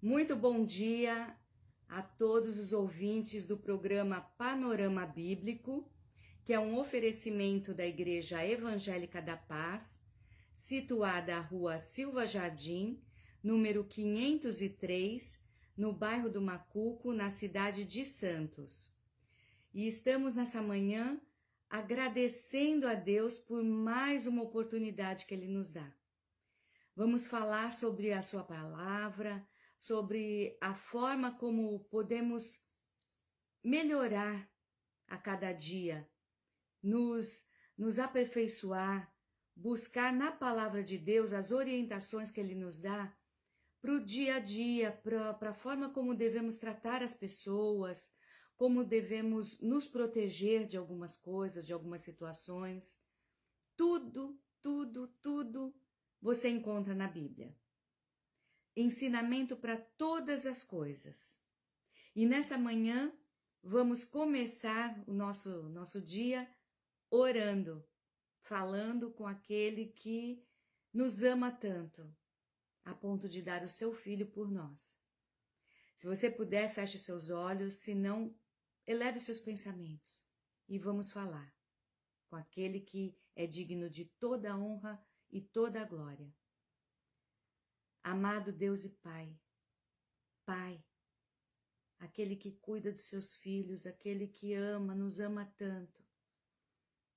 Muito bom dia a todos os ouvintes do programa Panorama Bíblico, que é um oferecimento da Igreja Evangélica da Paz, situada à Rua Silva Jardim, número 503, no bairro do Macuco, na cidade de Santos. E estamos nessa manhã agradecendo a Deus por mais uma oportunidade que Ele nos dá. Vamos falar sobre a sua palavra, sobre a forma como podemos melhorar a cada dia, nos aperfeiçoar, buscar na palavra de Deus as orientações que Ele nos dá para o dia a dia, para a forma como devemos tratar as pessoas, como devemos nos proteger de algumas coisas, de algumas situações. Tudo você encontra na Bíblia. Ensinamento para todas as coisas. E nessa manhã vamos começar o nosso dia orando, falando com aquele que nos ama tanto, a ponto de dar o seu filho por nós. Se você puder, feche seus olhos, se não, eleve seus pensamentos e vamos falar com aquele que é digno de toda a honra e toda a glória. Amado Deus e Pai, aquele que cuida dos seus filhos, aquele que ama, nos ama tanto.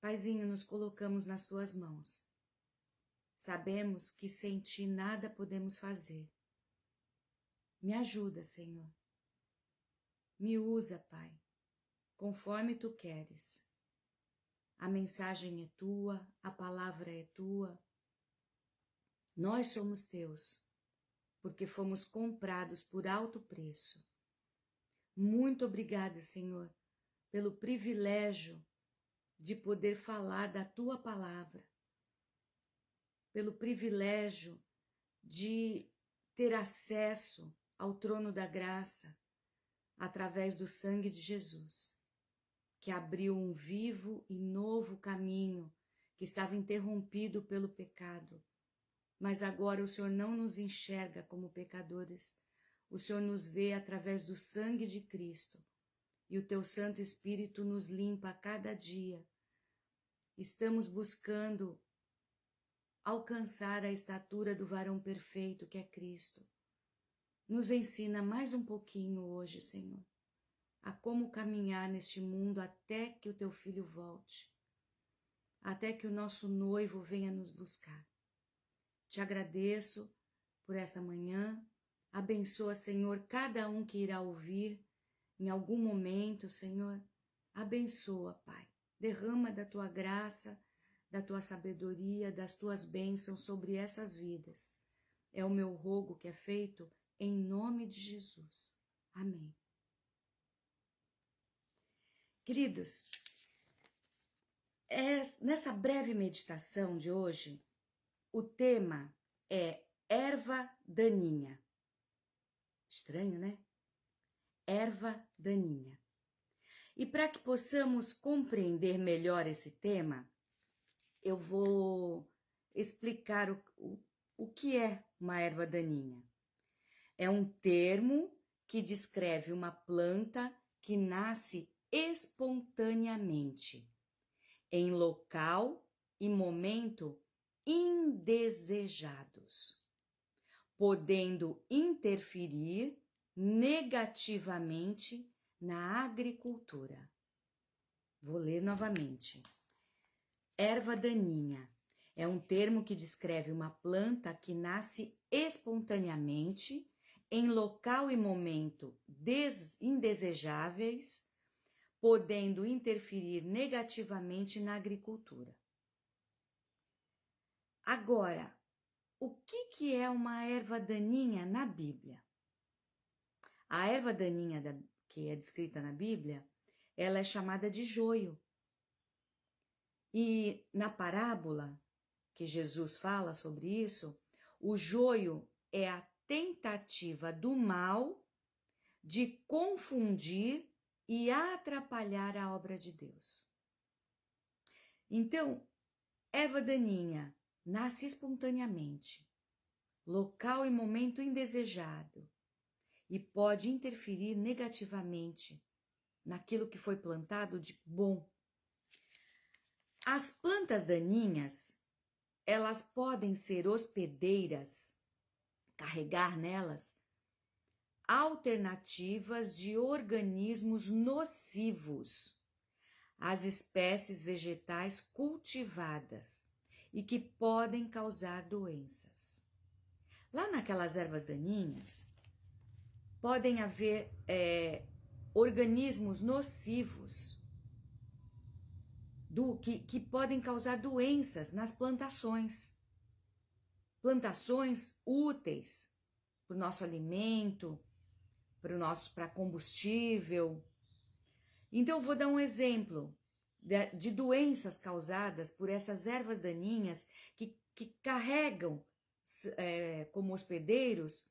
Paizinho, nos colocamos nas tuas mãos. Sabemos que sem ti nada podemos fazer. Me ajuda, Senhor. Me usa, Pai, conforme tu queres. A mensagem é tua, a palavra é tua. Nós somos teus, porque fomos comprados por alto preço. Muito obrigada, Senhor, pelo privilégio de poder falar da tua palavra, pelo privilégio de ter acesso ao trono da graça através do sangue de Jesus, que abriu um vivo e novo caminho que estava interrompido pelo pecado. Mas agora o Senhor não nos enxerga como pecadores, o Senhor nos vê através do sangue de Cristo e o teu Santo Espírito nos limpa a cada dia. Estamos buscando alcançar a estatura do varão perfeito que é Cristo. Nos ensina mais um pouquinho hoje, Senhor, a como caminhar neste mundo até que o teu filho volte, até que o nosso noivo venha nos buscar. Te agradeço por essa manhã. Abençoa, Senhor, cada um que irá ouvir em algum momento, Senhor. Abençoa, Pai. Derrama da tua graça, da tua sabedoria, das tuas bênçãos sobre essas vidas. É o meu rogo que é feito em nome de Jesus. Amém. Queridos, nessa breve meditação de hoje, o tema é erva daninha. Estranho, né? Erva daninha. E para que possamos compreender melhor esse tema, eu vou explicar o que é uma erva daninha. É um termo que descreve uma planta que nasce espontaneamente, em local e momento indesejados, podendo interferir negativamente na agricultura. Vou ler novamente. Erva daninha é um termo que descreve uma planta que nasce espontaneamente em local e momento indesejáveis, podendo interferir negativamente na agricultura. Agora, o que é uma erva daninha na Bíblia? A erva daninha que é descrita na Bíblia, ela é chamada de joio. E na parábola que Jesus fala sobre isso, o joio é a tentativa do mal de confundir e atrapalhar a obra de Deus. Então, erva daninha nasce espontaneamente, local e momento indesejado, e pode interferir negativamente naquilo que foi plantado de bom. As plantas daninhas, elas podem ser hospedeiras, carregar nelas alternativas de organismos nocivos às espécies vegetais cultivadas e que podem causar doenças. Lá naquelas ervas daninhas, podem haver organismos nocivos que podem causar doenças nas plantações. Plantações úteis para o nosso alimento, para combustível. Então, eu vou dar um exemplo de doenças causadas por essas ervas daninhas que carregam como hospedeiros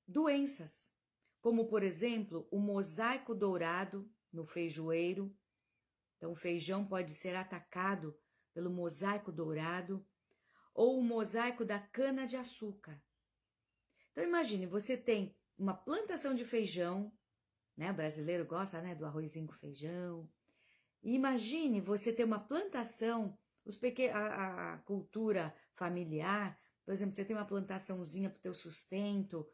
doenças, como, por exemplo, o mosaico dourado no feijoeiro. Então, o feijão pode ser atacado pelo mosaico dourado ou o mosaico da cana-de-açúcar. Então, imagine, você tem uma plantação de feijão, né? O brasileiro gosta, né, do arrozinho com feijão. E imagine você ter uma plantação, a cultura familiar, por exemplo, você tem uma plantaçãozinha para o teu sustento,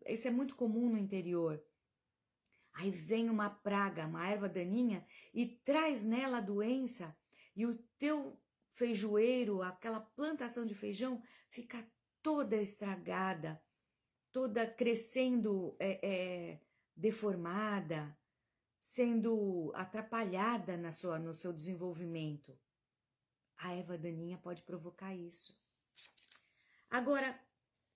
isso é muito comum no interior. Aí vem uma praga, uma erva daninha e traz nela a doença e o teu feijoeiro, aquela plantação de feijão, fica toda estragada, toda crescendo deformada, sendo atrapalhada no seu desenvolvimento. A erva daninha pode provocar isso. Agora,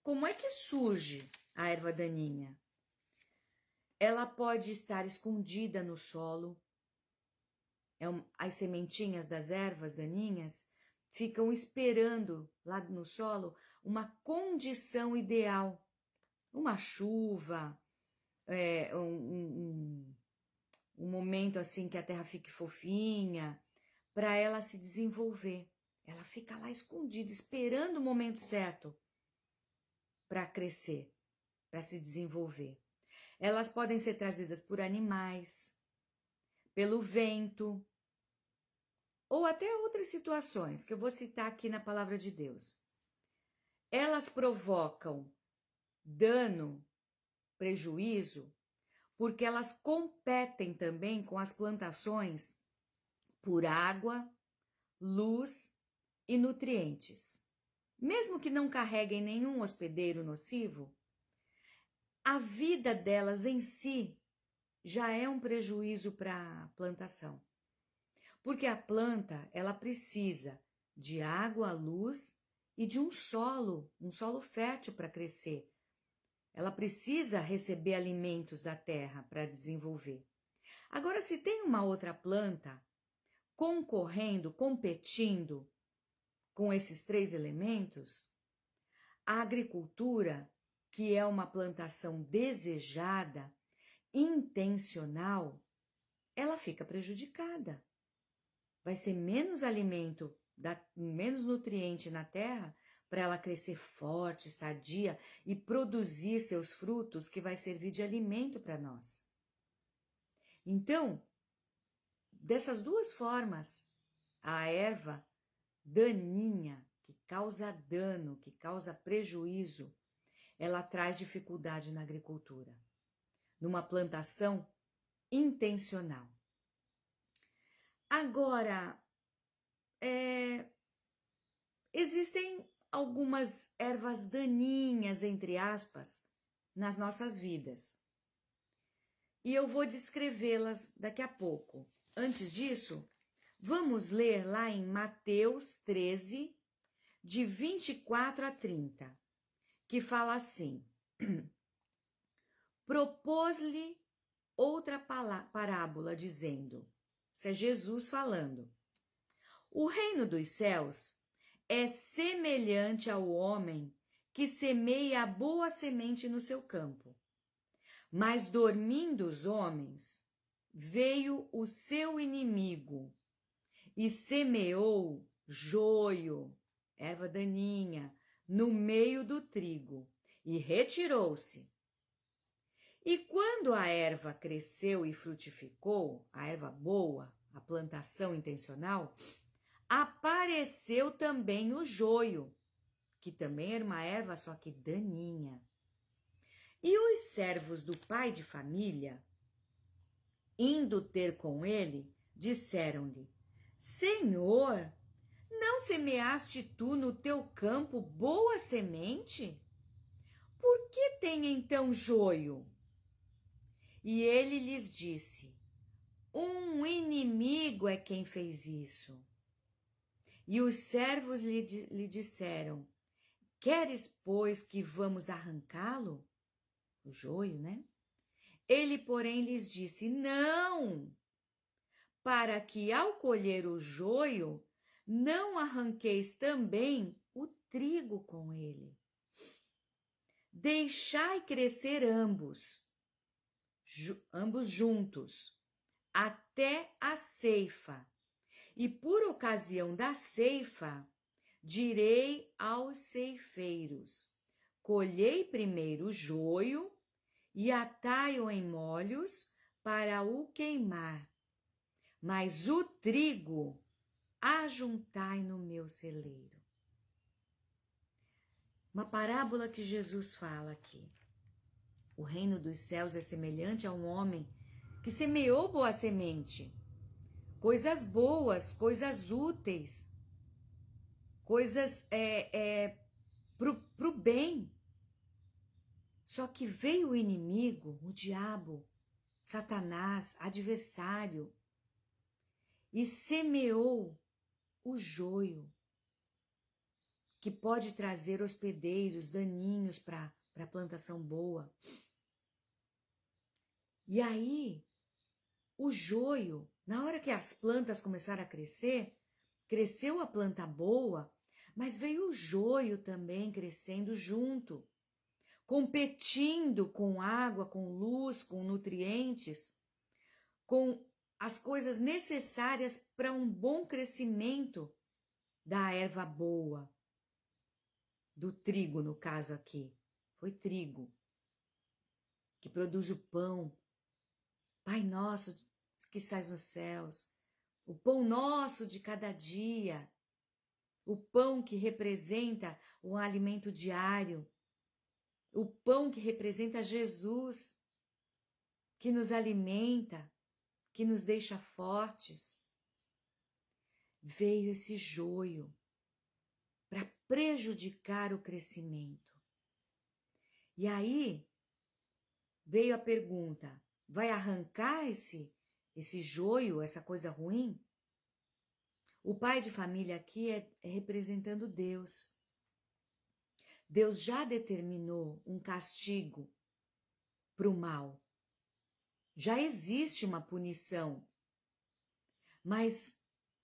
como é que surge a erva daninha? Ela pode estar escondida no solo. As sementinhas das ervas daninhas ficam esperando lá no solo uma condição ideal. Uma chuva, um momento assim que a terra fique fofinha, para ela se desenvolver. Ela fica lá escondida, esperando o momento certo para crescer, para se desenvolver. Elas podem ser trazidas por animais, pelo vento, ou até outras situações que eu vou citar aqui na Palavra de Deus. Elas provocam dano, prejuízo, porque elas competem também com as plantações por água, luz e nutrientes. Mesmo que não carreguem nenhum hospedeiro nocivo, a vida delas em si já é um prejuízo para a plantação. Porque a planta, ela precisa de água, luz e de um solo fértil para crescer. Ela precisa receber alimentos da terra para desenvolver. Agora, se tem uma outra planta concorrendo, competindo com esses três elementos, a agricultura, que é uma plantação desejada, intencional, ela fica prejudicada. Vai ser menos alimento, menos nutriente na terra para ela crescer forte, sadia e produzir seus frutos que vai servir de alimento para nós. Então, dessas duas formas, a erva daninha, que causa dano, que causa prejuízo, ela traz dificuldade na agricultura, numa plantação intencional. Agora, existem algumas ervas daninhas, entre aspas, nas nossas vidas. E eu vou descrevê-las daqui a pouco. Antes disso, vamos ler lá em Mateus 13, de 24 a 30, que fala assim: propôs-lhe outra parábola, dizendo, isso é Jesus falando, o reino dos céus é semelhante ao homem que semeia a boa semente no seu campo. Mas dormindo os homens, veio o seu inimigo e semeou joio, erva daninha, no meio do trigo, e retirou-se E quando a erva cresceu e frutificou, a erva boa, a plantação intencional, apareceu também o joio, que também era uma erva, só que daninha. E os servos do pai de família, indo ter com ele, disseram-lhe: Senhor, não semeaste tu no teu campo boa semente? Por que tem então joio? E ele lhes disse: Um inimigo é quem fez isso. E os servos lhe disseram: Queres, pois, que vamos arrancá-lo? O joio, né? Ele, porém, lhes disse: Não, para que ao colher o joio, não arranqueis também o trigo com ele. Deixai crescer ambos juntos, até a ceifa. E por ocasião da ceifa, direi aos ceifeiros: colhei primeiro o joio e atai-o em molhos para o queimar, mas o trigo ajuntai no meu celeiro. Uma parábola que Jesus fala aqui. O reino dos céus é semelhante a um homem que semeou boa semente, coisas boas, coisas úteis, coisas pro bem. Só que veio o inimigo, o diabo, Satanás, adversário, e semeou o joio, que pode trazer hospedeiros daninhos para a plantação boa. E aí, o joio, na hora que as plantas começaram a crescer, cresceu a planta boa, mas veio o joio também crescendo junto, competindo com água, com luz, com nutrientes, com as coisas necessárias para um bom crescimento da erva boa, do trigo, no caso aqui. Foi trigo, que produz o pão. Pai nosso que estás nos céus, o pão nosso de cada dia, o pão que representa o alimento diário, o pão que representa Jesus, que nos alimenta, que nos deixa fortes. Veio esse joio para prejudicar o crescimento. E aí veio a pergunta: vai arrancar esse joio, essa coisa ruim? O pai de família aqui é representando Deus. Deus já determinou um castigo para o mal. Já existe uma punição, mas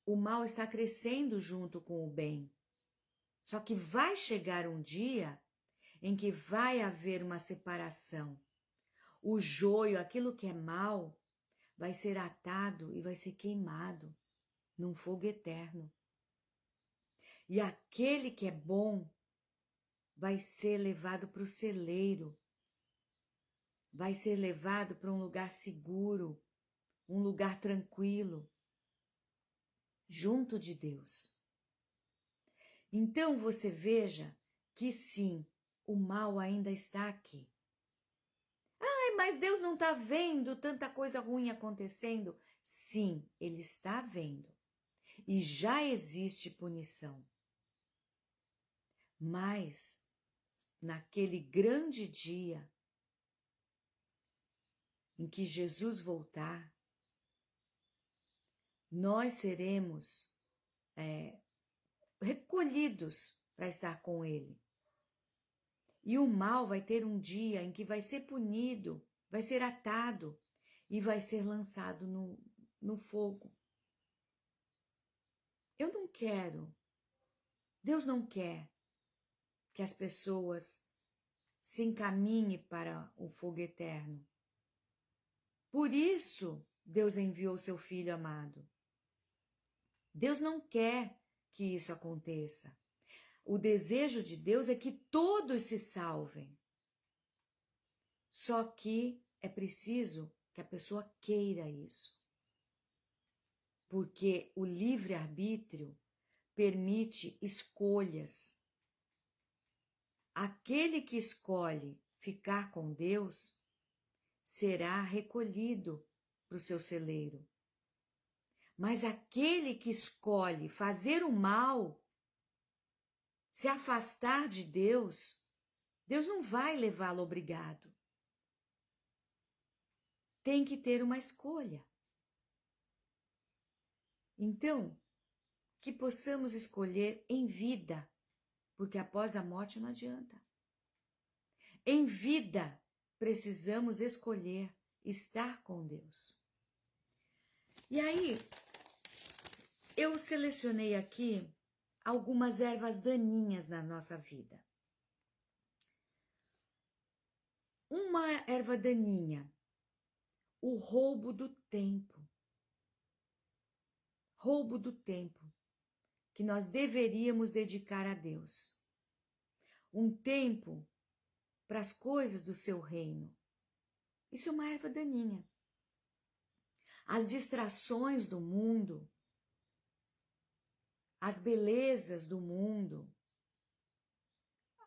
o mal está crescendo junto com o bem. Só que vai chegar um dia em que vai haver uma separação. O joio, aquilo que é mal, vai ser atado e vai ser queimado num fogo eterno. E aquele que é bom vai ser levado para o celeiro, vai ser levado para um lugar seguro, um lugar tranquilo, junto de Deus. Então você veja que sim, o mal ainda está aqui. Ai, mas Deus não está vendo tanta coisa ruim acontecendo? Sim, Ele está vendo. E já existe punição. Mas, naquele grande dia em que Jesus voltar, nós seremos recolhidos para estar com Ele. E o mal vai ter um dia em que vai ser punido, vai ser atado e vai ser lançado no fogo. Eu não quero, Deus não quer que as pessoas se encaminhem para o fogo eterno. Por isso, Deus enviou seu Filho amado. Deus não quer que isso aconteça. O desejo de Deus é que todos se salvem. Só que é preciso que a pessoa queira isso. Porque o livre-arbítrio permite escolhas. Aquele que escolhe ficar com Deus será recolhido para o seu celeiro. Mas aquele que escolhe fazer o mal, se afastar de Deus, Deus não vai levá-lo obrigado. Tem que ter uma escolha. Então, que possamos escolher em vida, porque após a morte não adianta. Em vida, precisamos escolher estar com Deus. E aí, eu selecionei aqui algumas ervas daninhas na nossa vida. Uma erva daninha, o roubo do tempo. Roubo do tempo que nós deveríamos dedicar a Deus. Um tempo para as coisas do seu reino. Isso é uma erva daninha. As distrações do mundo, as belezas do mundo,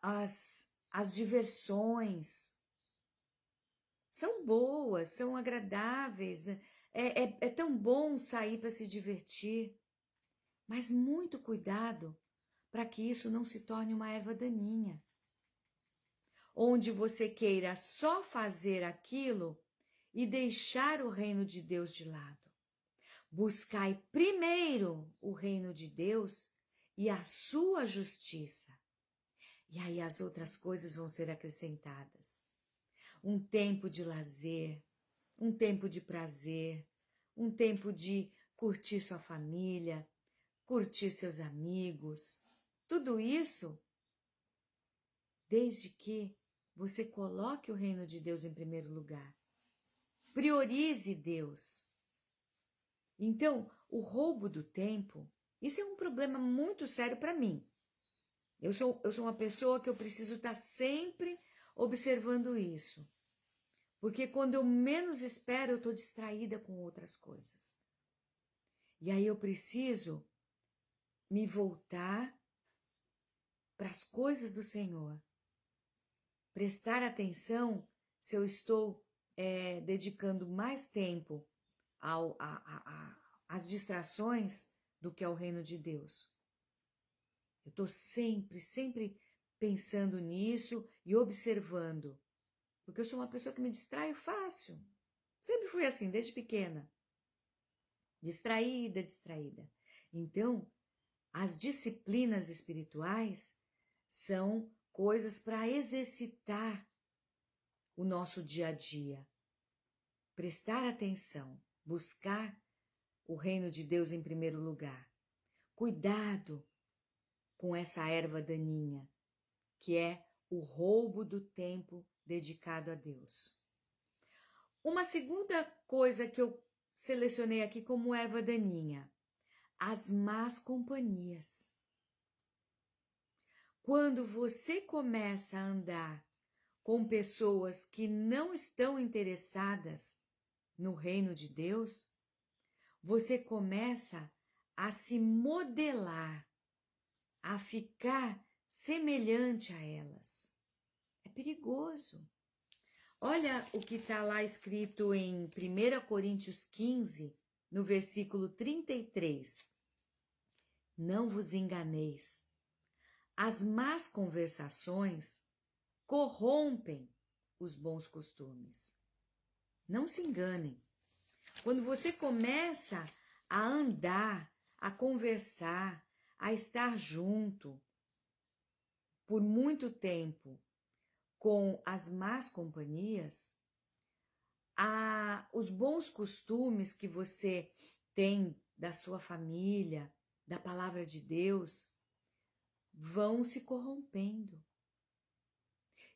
as diversões são boas, são agradáveis. É tão bom sair para se divertir, mas muito cuidado para que isso não se torne uma erva daninha, onde você queira só fazer aquilo e deixar o reino de Deus de lado. Buscai primeiro o reino de Deus e a sua justiça. E aí as outras coisas vão ser acrescentadas. Um tempo de lazer, um tempo de prazer, um tempo de curtir sua família, curtir seus amigos. Tudo isso, desde que você coloque o reino de Deus em primeiro lugar. Priorize Deus. Então, o roubo do tempo, isso é um problema muito sério para mim. Eu sou uma pessoa que eu preciso estar sempre observando isso. Porque quando eu menos espero, eu estou distraída com outras coisas. E aí eu preciso me voltar para as coisas do Senhor. Prestar atenção se eu estou dedicando mais tempo às distrações do que ao reino de Deus. Eu estou sempre pensando nisso e observando. Porque eu sou uma pessoa que me distraio fácil. Sempre fui assim, desde pequena. Distraída. Então, as disciplinas espirituais são coisas para exercitar o nosso dia a dia. Prestar atenção, buscar o reino de Deus em primeiro lugar. Cuidado com essa erva daninha, que é o roubo do tempo dedicado a Deus. Uma segunda coisa que eu selecionei aqui como erva daninha, as más companhias. Quando você começa a andar com pessoas que não estão interessadas no reino de Deus, você começa a se modelar, a ficar semelhante a elas. É perigoso. Olha o que está lá escrito em 1 Coríntios 15, no versículo 33. Não vos enganeis. As más conversações corrompem os bons costumes. Não se enganem. Quando você começa a andar, a conversar, a estar junto por muito tempo com as más companhias, os bons costumes que você tem da sua família, da palavra de Deus, vão se corrompendo.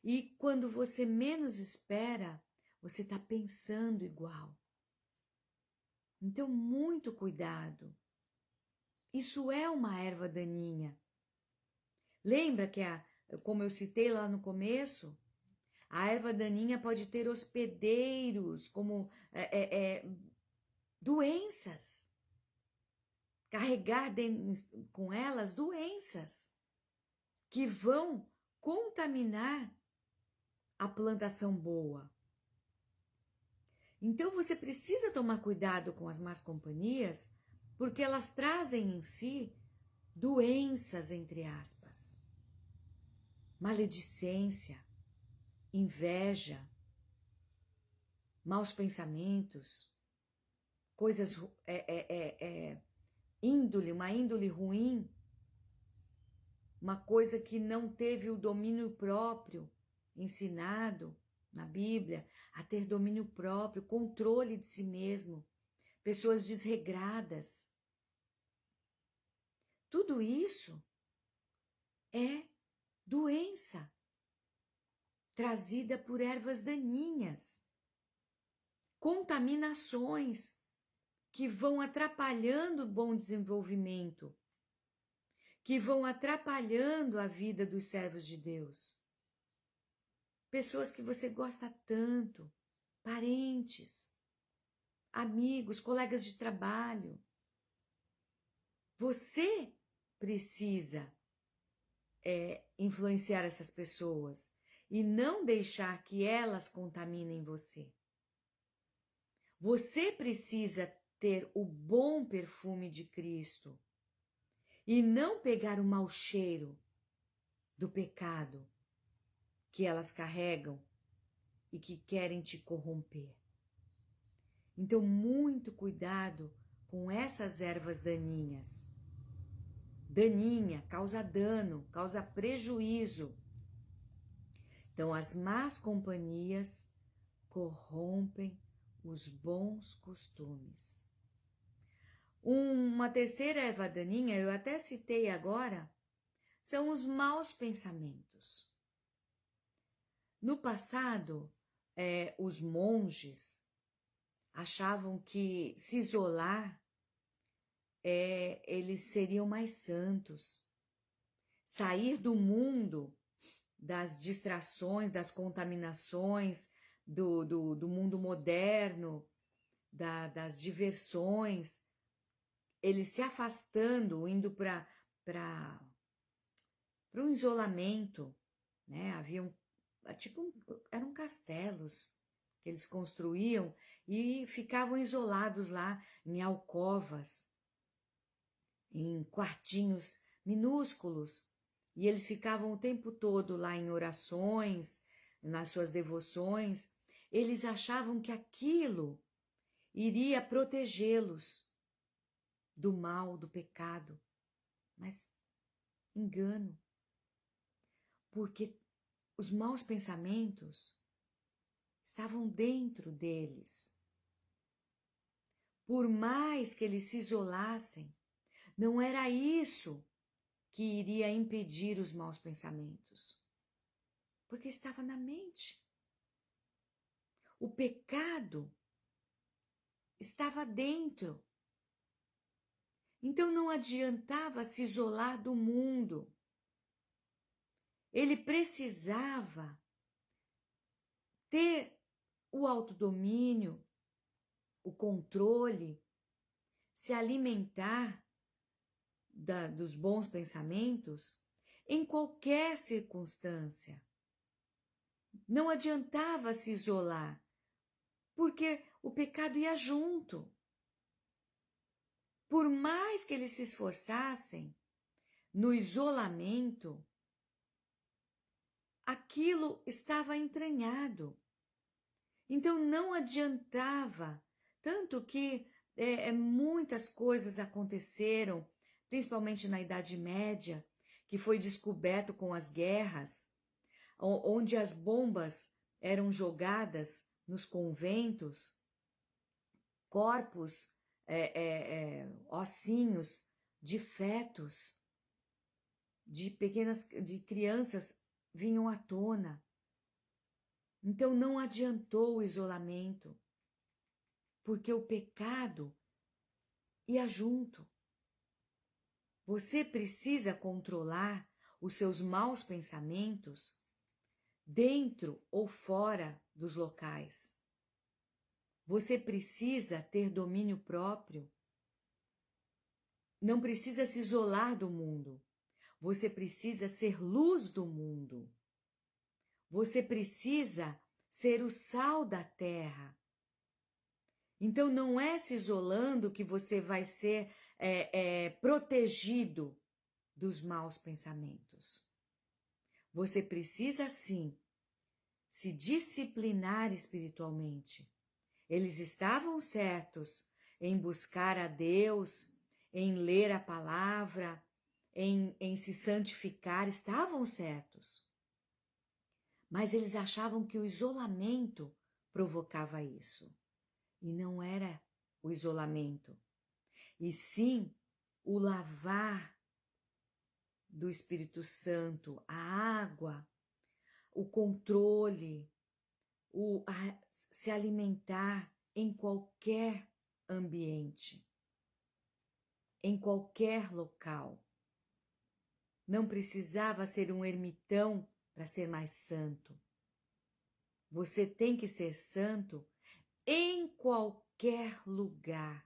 E quando você menos espera, você está pensando igual. Então, muito cuidado. Isso é uma erva daninha. Lembra que, como eu citei lá no começo, A erva daninha pode ter hospedeiros, como doenças. Carregar com elas doenças que vão contaminar a plantação boa. Então você precisa tomar cuidado com as más companhias, porque elas trazem em si doenças, entre aspas, maledicência, inveja, maus pensamentos, coisas, uma índole ruim, uma coisa que não teve o domínio próprio ensinado na Bíblia, a ter domínio próprio, controle de si mesmo, pessoas desregradas. Tudo isso é doença trazida por ervas daninhas, contaminações que vão atrapalhando o bom desenvolvimento, que vão atrapalhando a vida dos servos de Deus. Pessoas que você gosta tanto, parentes, amigos, colegas de trabalho. Você precisa influenciar essas pessoas e não deixar que elas contaminem você. Você precisa ter o bom perfume de Cristo e não pegar o mau cheiro do pecado que elas carregam e que querem te corromper. Então, muito cuidado com essas ervas daninhas. Daninha, causa dano, causa prejuízo. Então, as más companhias corrompem os bons costumes. Uma terceira erva daninha, eu até citei agora, são os maus pensamentos. No passado, os monges achavam que se isolar, eles seriam mais santos. Sair do mundo, das distrações, das contaminações, do mundo moderno, das diversões, eles se afastando, indo para um isolamento, né? Eram castelos que eles construíam e ficavam isolados lá em alcovas, em quartinhos minúsculos, e eles ficavam o tempo todo lá em orações, nas suas devoções. Eles achavam que aquilo iria protegê-los do mal, do pecado, mas engano, porque os maus pensamentos estavam dentro deles. Por mais que eles se isolassem, não era isso que iria impedir os maus pensamentos, porque estava na mente. O pecado estava dentro. Então não adiantava se isolar do mundo. Ele precisava ter o autodomínio, o controle, se alimentar dos bons pensamentos em qualquer circunstância. Não adiantava se isolar, porque o pecado ia junto. Por mais que eles se esforçassem no isolamento, aquilo estava entranhado. Então não adiantava, tanto que muitas coisas aconteceram, principalmente na Idade Média, que foi descoberto com as guerras, onde as bombas eram jogadas nos conventos, corpos, ossinhos de fetos, de crianças vinham à tona. Então não adiantou o isolamento, porque o pecado ia junto. Você precisa controlar os seus maus pensamentos dentro ou fora dos locais. Você precisa ter domínio próprio. Não precisa se isolar do mundo. Você precisa ser luz do mundo. Você precisa ser o sal da terra. Então, não é se isolando que você vai ser protegido dos maus pensamentos. Você precisa, sim, se disciplinar espiritualmente. Eles estavam certos em buscar a Deus, em ler a palavra, em se santificar, estavam certos. Mas eles achavam que o isolamento provocava isso. E não era o isolamento, e sim o lavar do Espírito Santo, a água, o controle, se alimentar em qualquer ambiente, em qualquer local. Não precisava ser um ermitão para ser mais santo. Você tem que ser santo em qualquer lugar,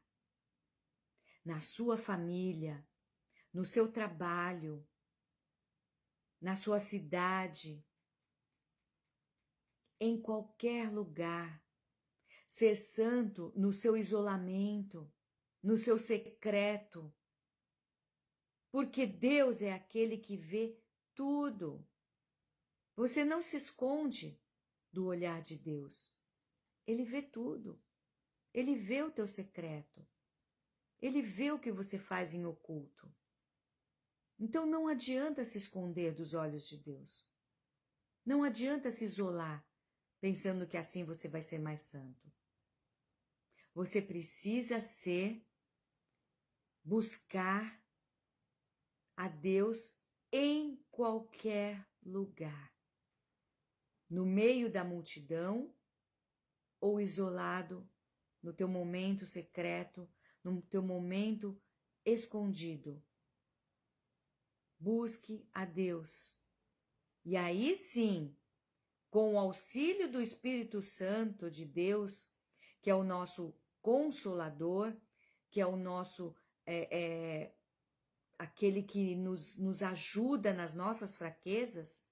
na sua família, no seu trabalho, na sua cidade, em qualquer lugar. Ser santo no seu isolamento, no seu secreto, porque Deus é aquele que vê tudo. Você não se esconde do olhar de Deus. Ele vê tudo. Ele vê o teu secreto. Ele vê o que você faz em oculto. Então não adianta se esconder dos olhos de Deus. Não adianta se isolar, pensando que assim você vai ser mais santo. Você precisa buscar a Deus em qualquer lugar. No meio da multidão ou isolado, no teu momento secreto, no teu momento escondido. Busque a Deus. E aí sim, com o auxílio do Espírito Santo de Deus, que é o nosso consolador, que é o nosso, aquele que nos ajuda nas nossas fraquezas,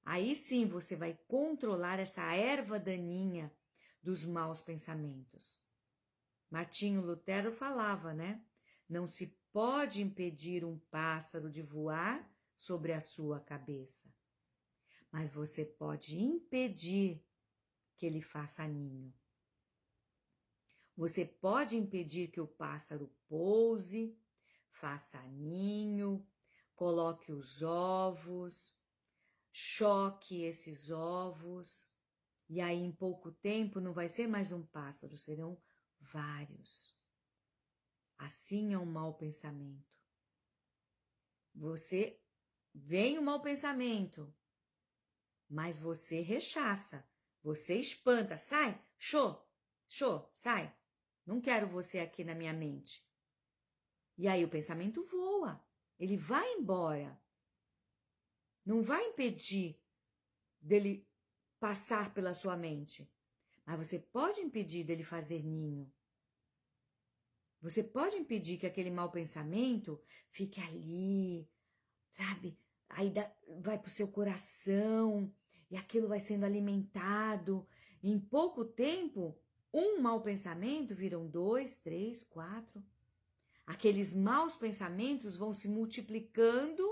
aí sim você vai controlar essa erva daninha dos maus pensamentos. Martinho Lutero falava, né? Não se pode impedir um pássaro de voar sobre a sua cabeça, mas você pode impedir que ele faça ninho. Você pode impedir que o pássaro pouse, faça ninho, coloque os ovos, choque esses ovos, e aí em pouco tempo não vai ser mais um pássaro, serão vários. Assim é um mau pensamento. Você vem um mau pensamento, mas você rechaça, você espanta, sai, sai, não quero você aqui na minha mente. E aí o pensamento voa, ele vai embora. Não vai impedir dele passar pela sua mente, mas você pode impedir dele fazer ninho. Você pode impedir que aquele mau pensamento fique ali, sabe? Aí vai para o seu coração e aquilo vai sendo alimentado. Em pouco tempo, um mau pensamento viram 2, 3, 4. Aqueles maus pensamentos vão se multiplicando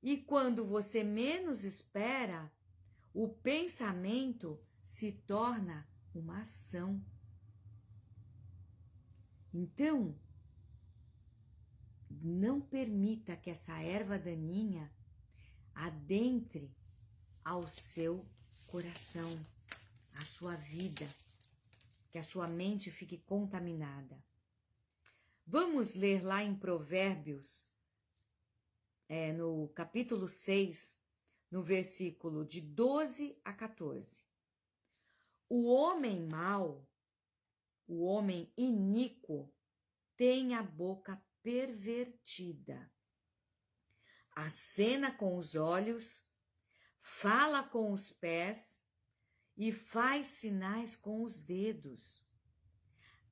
e quando você menos espera, o pensamento se torna uma ação. Então, não permita que essa erva daninha adentre ao seu coração, à sua vida, que a sua mente fique contaminada. Vamos ler lá em Provérbios, no capítulo 6, no versículo de 12 a 14. O homem mau, o homem iníquo, tem a boca pervertida. Acena com os olhos, fala com os pés e faz sinais com os dedos.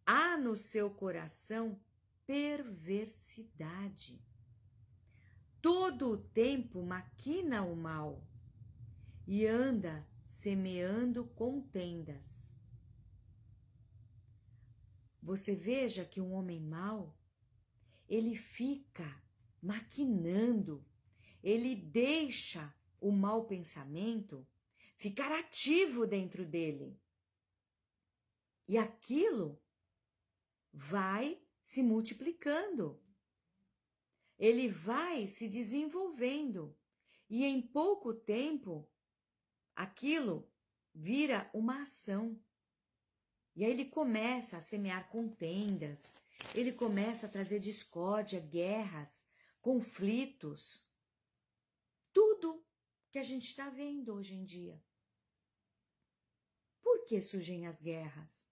Há no seu coração perversidade. Todo o tempo maquina o mal e anda semeando contendas. Você veja que um homem mau, ele fica maquinando, ele deixa o mau pensamento ficar ativo dentro dele. E aquilo vai se multiplicando. Ele vai se desenvolvendo. E em pouco tempo, aquilo vira uma ação. E aí ele começa a semear contendas, ele começa a trazer discórdia, guerras, conflitos. Tudo que a gente está vendo hoje em dia. Por que surgem as guerras?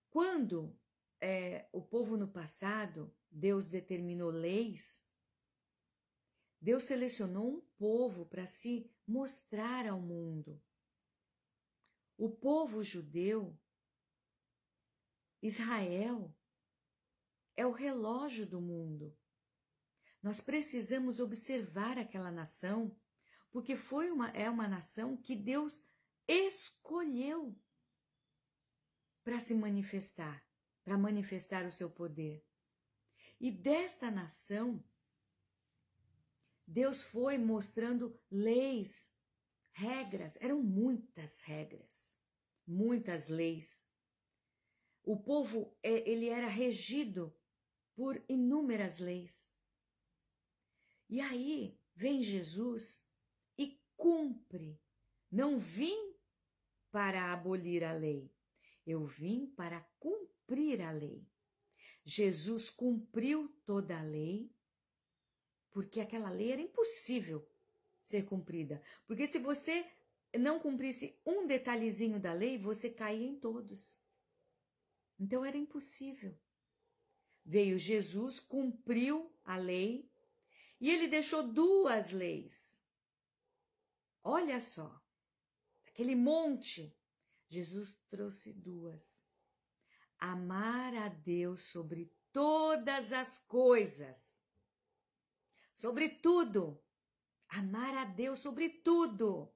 Quando o povo no passado, Deus determinou leis, Deus selecionou um povo para se mostrar ao mundo. O povo judeu, Israel, é o relógio do mundo. Nós precisamos observar aquela nação, porque é uma nação que Deus escolheu para se manifestar, para manifestar o seu poder. E desta nação, Deus foi mostrando leis, regras, eram muitas regras, muitas leis. O povo, ele era regido por inúmeras leis. E aí vem Jesus e cumpre. Não vim para abolir a lei, eu vim para cumprir a lei. Jesus cumpriu toda a lei, porque aquela lei era impossível ser cumprida. Porque se você não cumprisse um detalhezinho da lei, você caía em todos. Então era impossível. Veio Jesus, cumpriu a lei e ele deixou duas leis. Olha só, aquele monte, Jesus trouxe duas. Amar a Deus sobre todas as coisas, sobre tudo. Amar a Deus sobre tudo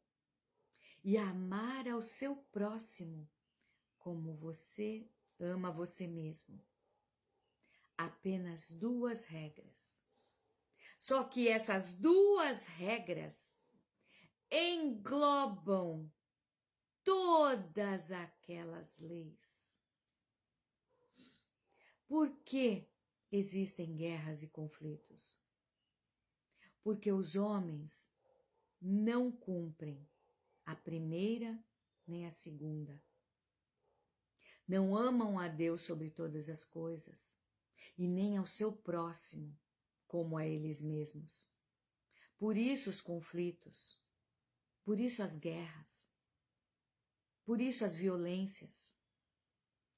e amar ao seu próximo como você ama você mesmo. Apenas duas regras. Só que essas duas regras englobam todas aquelas leis. Por que existem guerras e conflitos? Porque os homens não cumprem a primeira nem a segunda. Não amam a Deus sobre todas as coisas e nem ao seu próximo como a eles mesmos. Por isso os conflitos, por isso as guerras, por isso as violências,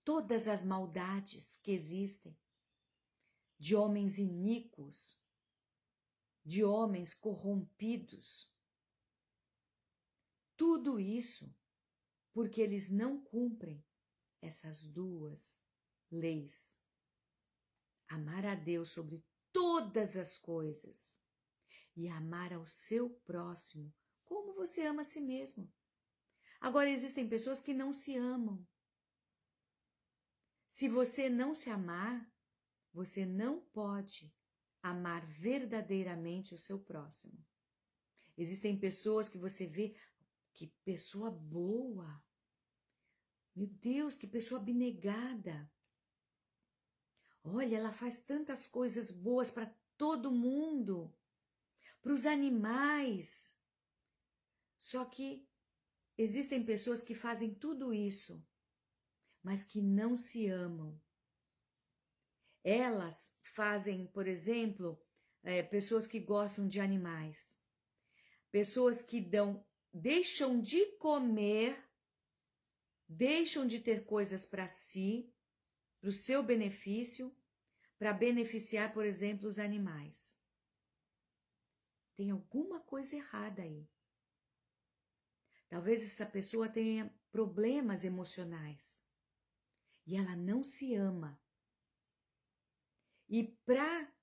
todas as maldades que existem, de homens iníquos, de homens corrompidos. Tudo isso porque eles não cumprem essas duas leis. Amar a Deus sobre todas as coisas e amar ao seu próximo como você ama a si mesmo. Agora, existem pessoas que não se amam. Se você não se amar, você não pode amar verdadeiramente o seu próximo. Existem pessoas que você vê, que pessoa boa. Meu Deus, que pessoa abnegada. Olha, ela faz tantas coisas boas para todo mundo, para os animais. Só que existem pessoas que fazem tudo isso, mas que não se amam. Elas fazem, por exemplo, pessoas que gostam de animais, pessoas que deixam de comer, deixam de ter coisas para si, para o seu benefício, para beneficiar, por exemplo, os animais. Tem alguma coisa errada aí. Talvez essa pessoa tenha problemas emocionais e ela não se ama. E para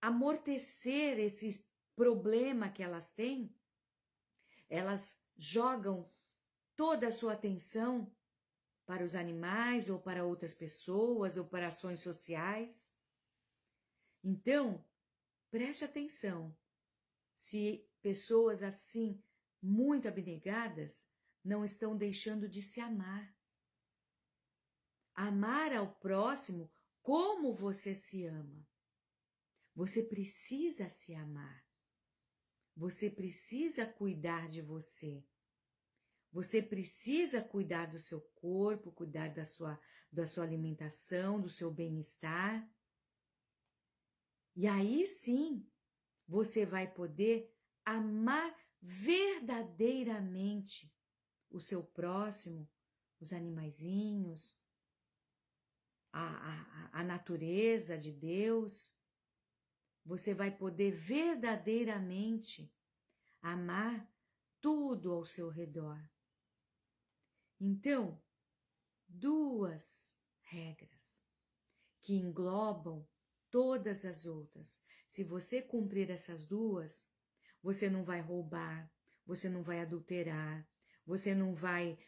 amortecer esse problema que elas têm, elas jogam toda a sua atenção para os animais ou para outras pessoas ou para ações sociais. Então, preste atenção. Se pessoas assim, muito abnegadas, não estão deixando de se amar. Amar ao próximo como você se ama. Você precisa se amar. Você precisa cuidar de você. Você precisa cuidar do seu corpo, cuidar da sua alimentação, do seu bem-estar. E aí sim, você vai poder amar verdadeiramente o seu próximo, os animaizinhos, a natureza de Deus. Você vai poder verdadeiramente amar tudo ao seu redor. Então, duas regras que englobam todas as outras. Se você cumprir essas duas, você não vai roubar, você não vai adulterar, você não vai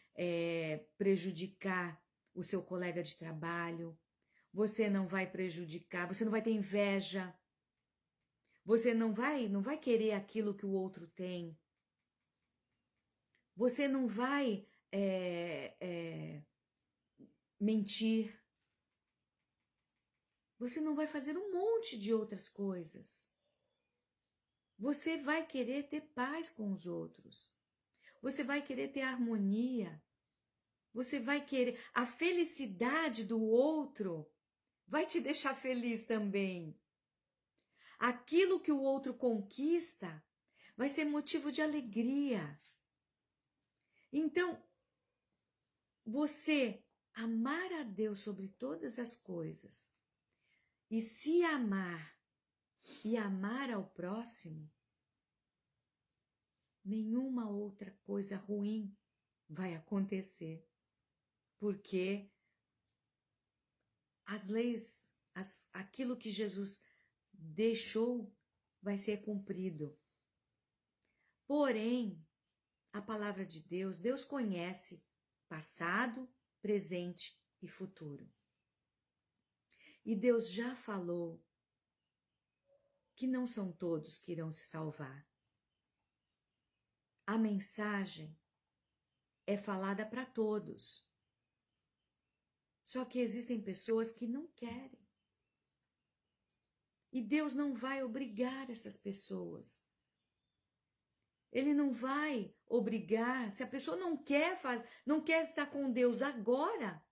prejudicar o seu colega de trabalho, você não vai prejudicar, você não vai ter inveja, você não vai querer aquilo que o outro tem, você não vai mentir, você não vai fazer um monte de outras coisas. Você vai querer ter paz com os outros. Você vai querer ter harmonia. Você vai querer... A felicidade do outro vai te deixar feliz também. Aquilo que o outro conquista vai ser motivo de alegria. Então, você amar a Deus sobre todas as coisas e se amar e amar ao próximo, nenhuma outra coisa ruim vai acontecer, porque as leis, aquilo que Jesus deixou vai ser cumprido. Porém, a palavra de Deus, Deus conhece passado, presente e futuro. E Deus já falou que não são todos que irão se salvar. A mensagem é falada para todos. Só que existem pessoas que não querem. E Deus não vai obrigar essas pessoas. Ele não vai obrigar. Se a pessoa não quer estar com Deus agora,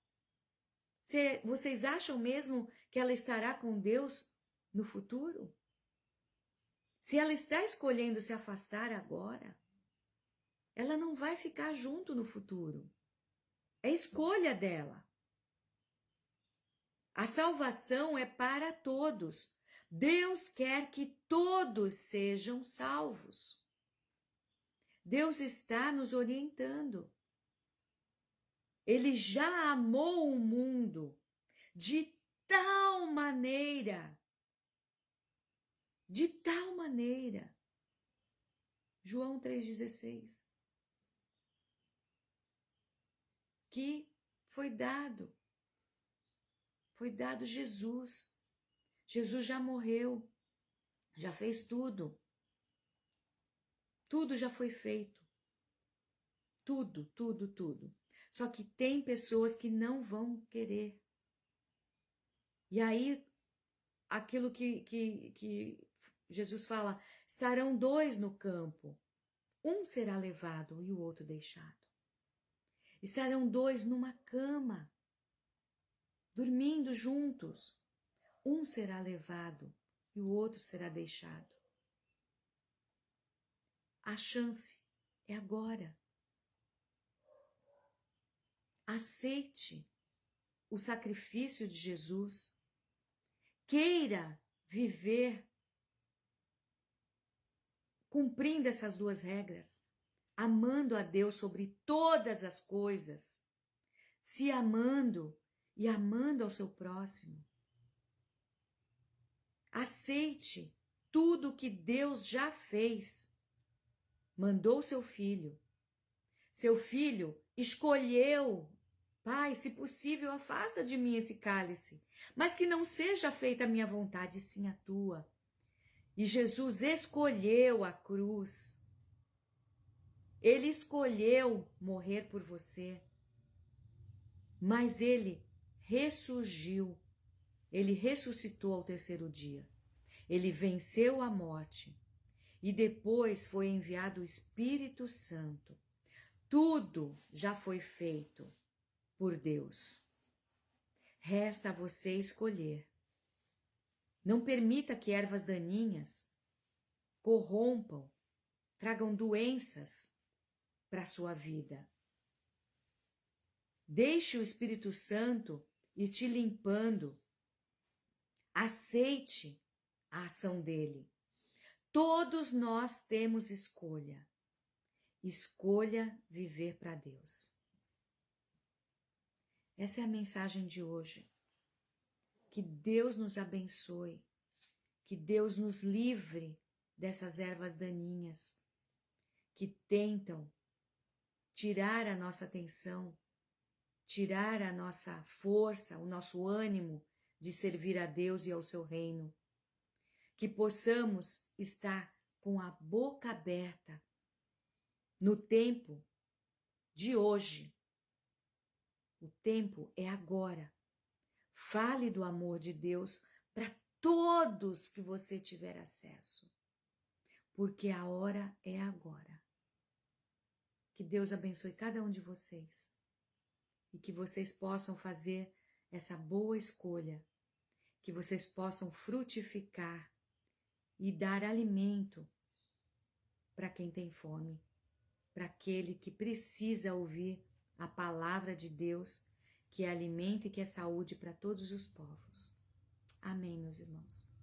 vocês acham mesmo que ela estará com Deus no futuro? Se ela está escolhendo se afastar agora, ela não vai ficar junto no futuro. É escolha dela. A salvação é para todos. Deus quer que todos sejam salvos. Deus está nos orientando. Ele já amou o mundo de tal maneira, João 3,16, que foi dado Jesus. Jesus já morreu, já fez tudo. Tudo já foi feito. Tudo. Só que tem pessoas que não vão querer. E aí, aquilo que Jesus fala, estarão dois no campo. Um será levado e o outro deixado. Estarão dois numa cama, dormindo juntos. Um será levado e o outro será deixado. A chance é agora. Aceite o sacrifício de Jesus. Queira viver cumprindo essas duas regras, amando a Deus sobre todas as coisas, se amando e amando ao seu próximo. Aceite tudo que Deus já fez. Mandou seu filho. Seu filho escolheu: Pai, se possível, afasta de mim esse cálice, mas que não seja feita a minha vontade, sim a tua. E Jesus escolheu a cruz. Ele escolheu morrer por você. Mas ele ressurgiu. Ele ressuscitou ao terceiro dia. Ele venceu a morte. E depois foi enviado o Espírito Santo. Tudo já foi feito por Deus. Resta a você escolher. Não permita que ervas daninhas corrompam, tragam doenças para a sua vida. Deixe o Espírito Santo ir te limpando. Aceite a ação dele. Todos nós temos escolha. Escolha viver para Deus. Essa é a mensagem de hoje. Que Deus nos abençoe. Que Deus nos livre dessas ervas daninhas que tentam tirar a nossa atenção, tirar a nossa força, o nosso ânimo de servir a Deus e ao seu reino. Que possamos estar com a boca aberta no tempo de hoje. O tempo é agora. Fale do amor de Deus para todos que você tiver acesso, porque a hora é agora. Que Deus abençoe cada um de vocês e que vocês possam fazer essa boa escolha, que vocês possam frutificar e dar alimento para quem tem fome, para aquele que precisa ouvir a palavra de Deus, que é alimento e que é saúde para todos os povos. Amém, meus irmãos.